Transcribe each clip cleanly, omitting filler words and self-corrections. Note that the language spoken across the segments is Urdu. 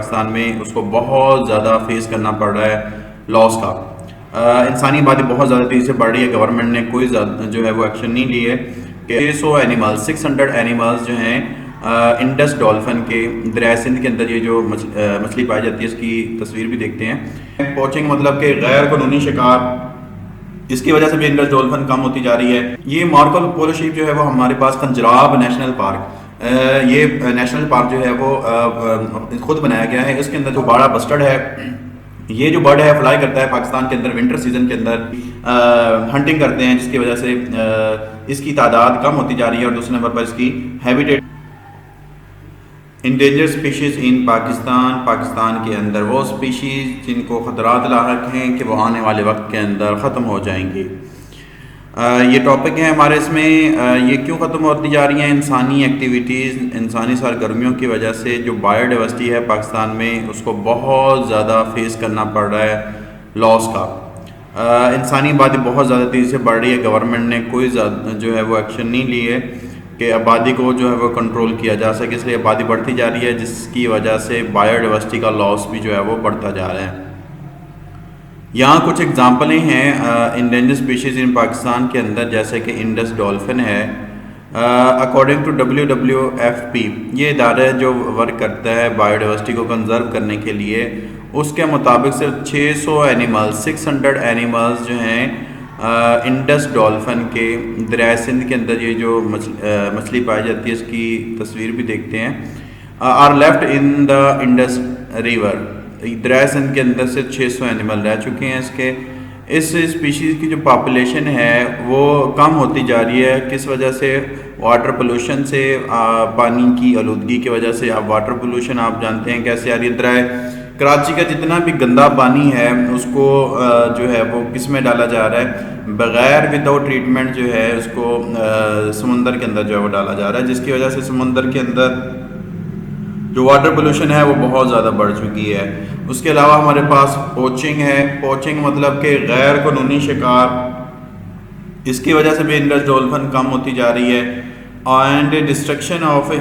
پاکستان میں اس کو بہت زیادہ فیس کرنا پڑ رہا ہے لاس کا. انسانی آبادی بہت زیادہ تیزی سے بڑھ رہی ہے. گورنمنٹ نے کوئی جو ہے وہ ایکشن نہیں لی ہے کہ 600 اینیملز جو ہیں انڈس ڈولفن کے دریائے سندھ کے اندر یہ جو مچھلی پائی جاتی ہے اس کی تصویر بھی دیکھتے ہیں. پوچنگ مطلب کہ غیر قانونی شکار، اس کی وجہ سے بھی انڈس ڈولفن کم ہوتی جا رہی ہے. یہ مارکو پولو شیپ جو ہے وہ ہمارے پاس کنجراب نیشنل پارک، یہ نیشنل پارک جو ہے وہ خود بنایا گیا ہے. اس کے اندر جو باڑا بسٹرڈ ہے، یہ جو برڈ ہے فلائی کرتا ہے پاکستان کے اندر ونٹر سیزن کے اندر ہنٹنگ کرتے ہیں، جس کی وجہ سے اس کی تعداد کم ہوتی جا رہی ہے. اور دوسرے نمبر پر اس کی ہیبیٹیٹ انڈینجر سپیشیز ان پاکستان کے اندر وہ سپیشیز جن کو خطرات لاحق ہیں کہ وہ آنے والے وقت کے اندر ختم ہو جائیں گی. یہ ٹاپک ہے ہمارے اس میں. یہ کیوں ختم ہوتی جا رہی ہیں؟ انسانی ایکٹیویٹیز، انسانی سرگرمیوں کی وجہ سے جو بایو ڈائیورسٹی ہے پاکستان میں اس کو بہت زیادہ فیس کرنا پڑ رہا ہے لاس کا. انسانی آبادی بہت زیادہ تیزی سے بڑھ رہی ہے. گورنمنٹ نے کوئی جو ہے وہ ایکشن نہیں لی ہے کہ آبادی کو جو ہے وہ کنٹرول کیا جا سکے. اس لیے آبادی بڑھتی جا رہی ہے جس کی وجہ سے بایو ڈائیورسٹی کا لاس بھی جو ہے وہ بڑھتا جا رہا ہے. یہاں کچھ اگزامپلیں ہیں انڈینجر اسپیشیز ان پاکستان کے اندر، جیسے کہ انڈس ڈولفن ہے. اکارڈنگ ٹو WWFP، یہ ادارہ ہے جو ورک کرتا ہے بایو ڈائیورسٹی کو کنزرو کرنے کے لیے. اس کے مطابق صرف 600 اینیملز جو ہیں انڈس ڈولفن کے دریائے سندھ کے اندر یہ جو مچھلی پائی جاتی ہے اس کی تصویر بھی دیکھتے ہیں، are left in the Indus river. دریائے سندھ کے اندر سے 600 اینیمل رہ چکے ہیں. اس اسپیشیز کی جو پاپولیشن ہے وہ کم ہوتی جا رہی ہے. کس وجہ سے؟ واٹر پولوشن سے، پانی کی آلودگی کی وجہ سے. اب واٹر پولوشن آپ جانتے ہیں کیسے آ رہی ہے. درائے کراچی کا جتنا بھی گندا پانی ہے اس کو جو ہے وہ کس میں ڈالا جا رہا ہے؟ بغیر وداؤٹ ٹریٹمنٹ جو ہے اس کو سمندر کے اندر جو ہے وہ ڈالا جا رہا ہے، جس کی وجہ سے سمندر کے اندر جو واٹر پولوشن ہے وہ بہت زیادہ بڑھ چکی ہے. اس کے علاوہ ہمارے پاس پوچنگ ہے. پوچنگ مطلب کہ غیر قانونی شکار، اس کی وجہ سے بھی انڈس ڈولفن کم ہوتی جا رہی ہے. اینڈ ڈسٹرکشن آف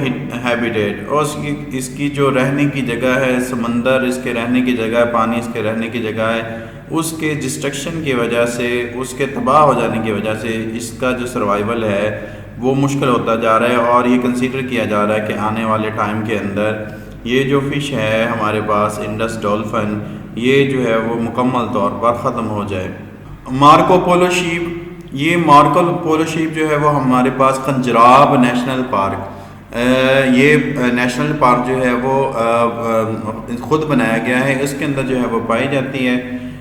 ہیبیٹیٹ، اور اس کی جو رہنے کی جگہ ہے، سمندر اس کے رہنے کی جگہ ہے، پانی اس کے رہنے کی جگہ ہے، اس کے ڈسٹرکشن کی وجہ سے، اس کے تباہ ہو جانے کی وجہ سے اس کا جو سروائیول ہے وہ مشکل ہوتا جا رہا ہے. اور یہ کنسیڈر کیا جا رہا ہے کہ آنے والے ٹائم کے اندر یہ جو فش ہے ہمارے پاس انڈس ڈولفن، یہ جو ہے وہ مکمل طور پر ختم ہو جائے. مارکو پولو شیپ، یہ مارکو پولو شیپ جو ہے وہ ہمارے پاس کنجراب نیشنل پارک، یہ نیشنل پارک جو ہے وہ خود بنایا گیا ہے. اس کے اندر جو ہے وہ پائی جاتی ہے.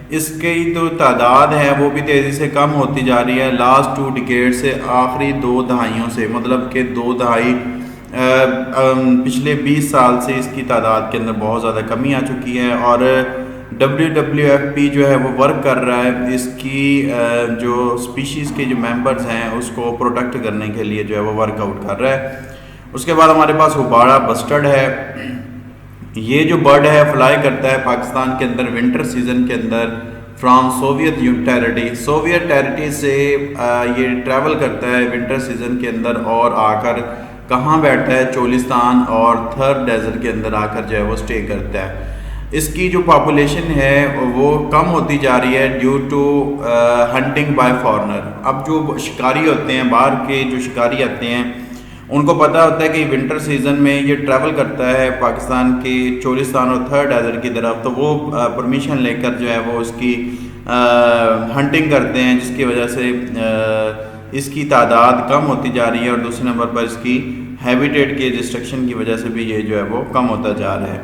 اس کی جو تعداد ہے وہ بھی تیزی سے کم ہوتی جا رہی ہے. لاسٹ 2 ڈیکیڈ سے، آخری 2 دہائیوں سے، مطلب کہ 2 دہائی پچھلے 20 سال سے اس کی تعداد کے اندر بہت زیادہ کمی آ چکی ہے. اور WWFP جو ہے وہ ورک کر رہا ہے اس کی جو اسپیشیز کے جو ممبرز ہیں اس کو پروٹیکٹ کرنے کے لیے جو ہے وہ ورک آؤٹ کر رہا ہے. اس کے بعد ہمارے پاس باڑا بسٹرڈ ہے. یہ جو برڈ ہے فلائی کرتا ہے پاکستان کے اندر ونٹر سیزن کے اندر فرام سوویت ٹیریٹری سے. یہ ٹریول کرتا ہے ونٹر سیزن کے اندر اور آ کر کہاں بیٹھتا ہے؟ چولستان اور تھر ڈیزرٹ کے اندر آ کر جو ہے وہ اسٹے کرتا ہے. اس کی جو پاپولیشن ہے وہ کم ہوتی جا رہی ہے due to hunting by foreigner. اب جو شکاری ہوتے ہیں، باہر کے جو شکاری آتے ہیں، ان کو پتہ ہوتا ہے کہ ونٹر سیزن میں یہ ٹریول کرتا ہے پاکستان کے چولستان اور تھر ڈیزرٹ کی طرف، تو وہ پرمیشن لے کر جو ہے وہ اس کی ہنٹنگ کرتے ہیں، جس کی وجہ سے اس کی تعداد کم ہوتی جا رہی ہے. اور دوسرے نمبر پر اس کی ہیبیٹیٹ کے ڈسٹرکشن کی وجہ سے بھی یہ جو ہے وہ کم ہوتا جا رہا ہے.